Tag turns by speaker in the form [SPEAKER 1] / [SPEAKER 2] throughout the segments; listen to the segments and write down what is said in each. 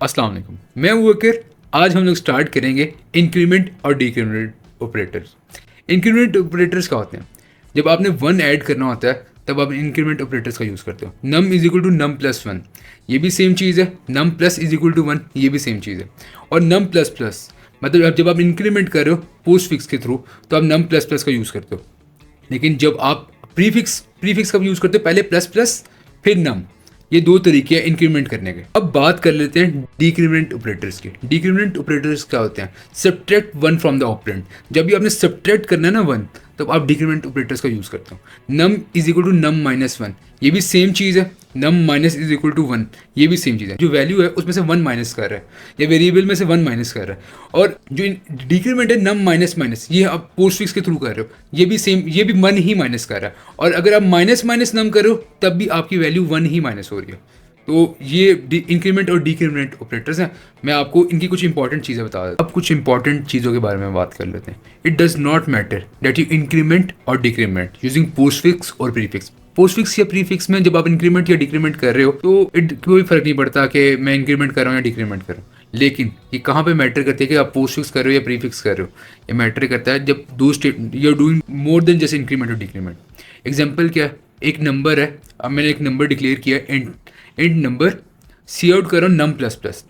[SPEAKER 1] अस्सलाम वालेकुम, मैं हूं वकीर। आज हम लोग स्टार्ट करेंगे इंक्रीमेंट और डिक्रीमेंट ऑपरेटर्स। इंक्रीमेंट ऑपरेटर्स क्या होते हैं? जब आपने वन ऐड करना होता है तब आप इंक्रीमेंट ऑपरेटर्स का यूज़ करते हो। Num is equal to num plus one, ये भी सेम चीज़ है। Num plus is equal to one, ये भी सेम चीज़ है। और नम प्लस प्लस मतलब जब आप इंक्रीमेंट कर रहे हो पोस्ट फिक्स के थ्रू तो आप नम प्लस प्लस का यूज़ करते हो। लेकिन जब आप प्रीफिक्स का यूज़ करते हो, पहले प्लस प्लस फिर नम, ये दो तरीके हैं इंक्रीमेंट करने के। अब बात कर लेते हैं डिक्रीमेंट ऑपरेटर्स की। डिक्रीमेंट ऑपरेटर्स क्या होते हैं? Subtract one from the operand. जब भी आपने सब्ट्रैक्ट करना है ना वन, तब आप डिक्रीमेंट ऑपरेटर्स का यूज़ करते हो। Num is equal to num minus one, ये भी सेम चीज़ है। Num minus is equal to one, ये भी सेम चीज़ है। जो वैल्यू है उसमें से वन माइनस कर रहा है या वेरिएबल में से वन माइनस कर रहा है। और जो डिक्रीमेंट है नम माइनस माइनस, ये आप पोस्ट फिक्स के थ्रू कर रहे हो, ये भी सेम, ये भी वन ही माइनस कर रहा है। और अगर आप माइनस माइनस नम करो तब भी आपकी वैल्यू वन ही माइनस हो रही है। तो ये इंक्रीमेंट और डिक्रीमेंट ऑपरेटर्स हैं। मैं आपको इनकी कुछ इंपॉर्टेंट चीज़ें बता देता हूँ। अब कुछ इंपॉर्टेंट चीज़ों के बारे में बात कर लेते हैं। It does not matter that you increment और डिक्रीमेंट यूजिंग पोस्ट फिक्स और प्रीफिक्स। पोस्ट फिक्स या प्रीफिक्स में जब आप इंक्रीमेंट या डिक्रीमेंट कर रहे हो तो कोई फर्क नहीं पड़ता कि मैं इंक्रीमेंट कर रहा हूँ या डिक्रीमेंट कर रहा हूँ। लेकिन ये कहाँ पे मैटर करती है कि आप पोस्ट फिक्स कर रहे हो या प्रीफिक्स कर रहे हो। ये मैटर करता है जब दो state you are doing more than just increment और डिक्रीमेंट। एग्जाम्पल क्या है? एक नंबर है, अब मैंने एक नंबर डिक्लेयर किया इंट नंबर, सी आउट कर रहा हूँ नम प्लस प्लस।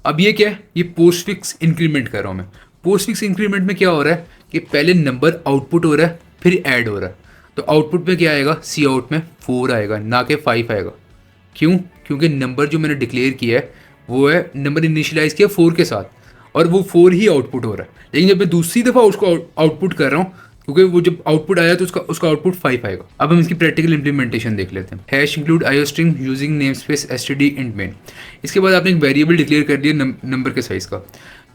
[SPEAKER 1] अब ये क्या है? ये पोस्ट फिक्स इंक्रीमेंट कर रहा हूँ मैं। पोस्ट फिक्स इंक्रीमेंट में क्या हो रहा है कि पहले नंबर आउटपुट हो रहा है फिर ऐड हो रहा है। तो आउटपुट में क्या आएगा? सी आउट में 4 आएगा, ना कि 5 आएगा। क्यों? क्योंकि नंबर जो मैंने डिक्लेयर किया है वो है, नंबर इनिशियलाइज किया 4 के साथ और वो 4 ही आउटपुट हो रहा है। लेकिन जब मैं दूसरी दफ़ा उसको आउटपुट कर रहा हूँ, क्योंकि वो जब आउटपुट आया तो उसका आउटपुट 5 आएगा। अब हम इसकी प्रैक्टिकल इंप्लीमेंटेशन देख लेते हैं। Hash include IO string using name space STD int main. इसके बाद आपने एक वेरिएबल डिक्लेयर कर दिया नंबर के साइज़ का।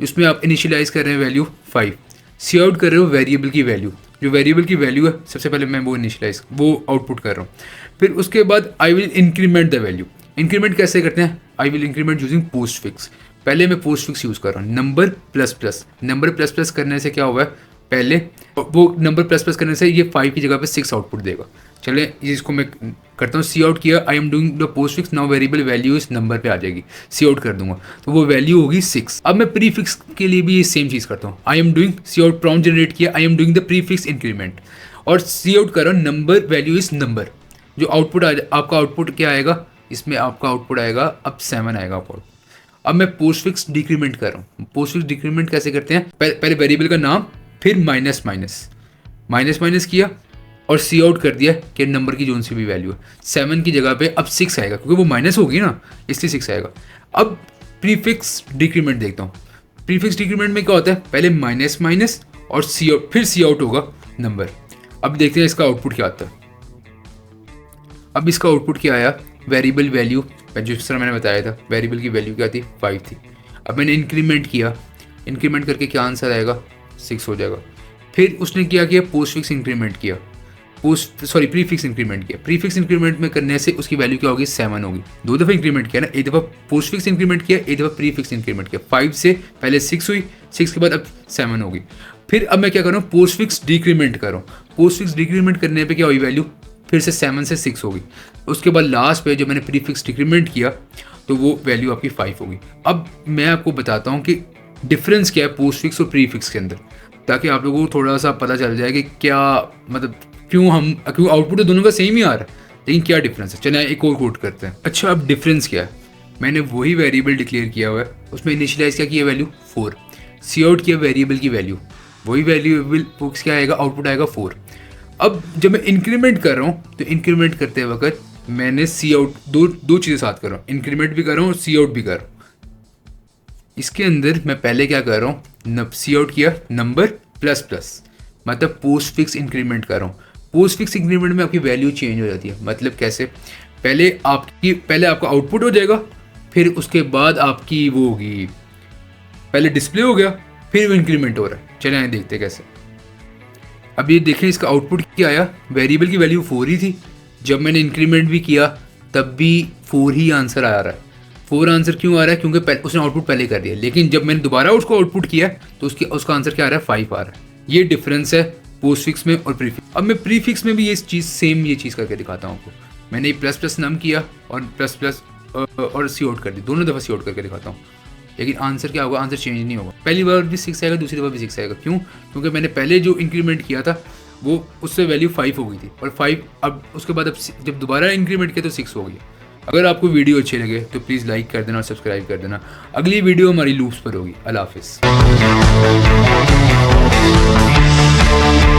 [SPEAKER 1] उसमें आप इनिशियलाइज कर रहे हैं वैल्यू 5, सी आउट कर रहे हो वेरिएबल की वैल्यू। जो वेरिएबल की वैल्यू है सबसे पहले मैं वो आउटपुट कर रहा हूँ। फिर उसके बाद I will increment the value. Increment कैसे करते हैं? I will increment using post fix. पहले मैं पोस्ट फिक्स यूज़ कर रहा हूँ। Number plus plus, number plus plus करने से क्या हुआ है? पहले वो नंबर प्लस प्लस करने से ये 5 की जगह पे 6 आउटपुट देगा। चले इसको मैं करता हूँ, सी आउट किया, I am doing the post fix, now variable value इस नंबर पे आ जाएगी, सी आउट कर दूंगा तो वो वैल्यू होगी 6। अब मैं प्री फिक्स के लिए भी ये सेम चीज़ करता हूँ। I am doing cout prompt generate किया, I am doing the prefix increment और सी आउट कर रहा हूँ नंबर वैल्यू इस नंबर। जो आउटपुट आपका आउटपुट क्या आएगा? इसमें आपका आउटपुट आएगा अब 7 आएगा आउटपुट। अब मैं पोस्ट फिक्स डिक्रीमेंट कर रहा हूँ। पोस्ट फिक्स डिक्रीमेंट कैसे करते हैं? पहले वेरिएबल का नाम, फिर माइनस माइनस किया और सी आउट कर दिया कि नंबर की जोन सी भी वैल्यू है। 7 की जगह पे अब 6 आएगा, क्योंकि वो माइनस होगी ना, इसलिए 6 आएगा। अब प्रीफिक्स डिक्रीमेंट देखता हूँ। प्रीफिक्स डिक्रीमेंट में क्या होता है? पहले माइनस माइनस और सी आउट, फिर सी आउट होगा नंबर। अब देखते हैं इसका आउटपुट क्या आता है। अब इसका आउटपुट क्या आया? वेरिएबल वैल्यू, जिस तरह मैंने बताया था वेरिएबल की वैल्यू क्या थी? 5 थी। अब मैंने इंक्रीमेंट किया, इंक्रीमेंट करके क्या आंसर आएगा? 6 हो जाएगा। फिर उसने क्या किया? पोस्ट फिक्स इंक्रीमेंट किया, प्रीफिक्स इंक्रीमेंट किया। प्रीफिक्स इंक्रीमेंट में करने से उसकी वैल्यू क्या होगी? 7 होगी। 2 दफ़ा इंक्रीमेंट किया ना, एक दफ़ा पोस्ट फिक्स इंक्रीमेंट किया, एक दफ़ा प्रीफिक्स इंक्रीमेंट किया। 5 से पहले 6 हुई, 6 के बाद अब 7 होगी। फिर अब मैं क्या कर रहा हूँ? पोस्ट फिक्स डिक्रीमेंट कर रहा हूँ। पोस्ट फिक्स डिक्रीमेंट करने पर क्या हुई? वैल्यू फिर से 7 से 6 होगी। उसके बाद लास्ट पे जब मैंने प्रीफिक्स डिक्रीमेंट किया तो वो वैल्यू आपकी 5 होगी। अब मैं आपको बताता हूँ कि डिफरेंस क्या है पोस्ट फिक्स और प्रीफिक्स के अंदर, ताकि आप लोगों को थोड़ा सा पता चल जाए कि क्या मतलब क्यों आउटपुट तो दोनों का सेम ही आ रहा है, लेकिन क्या डिफरेंस है। चलिए एक और कोट करते हैं। अच्छा, अब डिफरेंस क्या है? मैंने वही वेरिएबल डिक्लेयर किया हुआ है, उसमें इनिशियलाइज क्या किया? वैल्यू 4, सी आउट किया वेरिएबल की वैल्यू, वही वैल्यूएबल क्या आएगा? आउटपुट आएगा 4। अब जब मैं इंक्रीमेंट कर रहा हूँ तो इंक्रीमेंट करते वक्त मैंने सी आउट दो चीज़ें साथ कर रहा हूँ, इंक्रीमेंट भी कर रहा हूँ और सी आउट भी कर रहा हूँ। इसके अंदर मैं पहले क्या कर रहा हूँ? सी आउट किया नंबर प्लस प्लस, मतलब पोस्ट फिक्स इंक्रीमेंट कर रहा हूँ। पोस्ट फिक्स इंक्रीमेंट में आपकी वैल्यू चेंज हो जाती है। मतलब कैसे? पहले आपका आउटपुट हो जाएगा, फिर उसके बाद आपकी वो होगी, पहले डिस्प्ले हो गया, फिर वो इंक्रीमेंट हो रहा है। चले आए देखते कैसे। अब ये देखें इसका आउटपुट क्या आया? वेरिएबल की वैल्यू 4 ही थी, जब मैंने इंक्रीमेंट भी किया तब भी 4 ही आंसर आ रहा है। 4 आंसर क्यों आ रहा है? क्योंकि उसने आउटपुट पहले कर दिया। लेकिन जब मैंने दोबारा उसको आउटपुट किया तो उसका आंसर क्या आ रहा है? 5 आ रहा है। ये डिफरेंस है पोस्ट फिक्स में और प्रीफिक्स। अब मैं प्रीफिक्स में भी ये चीज़ करके दिखाता हूँ आपको। मैंने प्लस प्लस नम किया और प्लस प्लस और सी आउट कर दी, दोनों दफ़ा सी आउट करके दिखाता हूँ। लेकिन आंसर क्या होगा, आंसर चेंज नहीं होगा। पहली बार भी 6 आएगा, दूसरी दफ़ा भी 6 आएगा। क्यों? क्योंकि मैंने पहले जो इंक्रीमेंट किया था वो उससे वैल्यू 5 हो गई थी, और 5 अब उसके बाद अब जब दोबारा इंक्रीमेंट किया तो 6 हो गई। अगर आपको वीडियो अच्छी लगे तो प्लीज़ लाइक कर देना और सब्सक्राइब कर देना। अगली वीडियो हमारी लूप्स पर होगी। अल्लाह हाफिज़।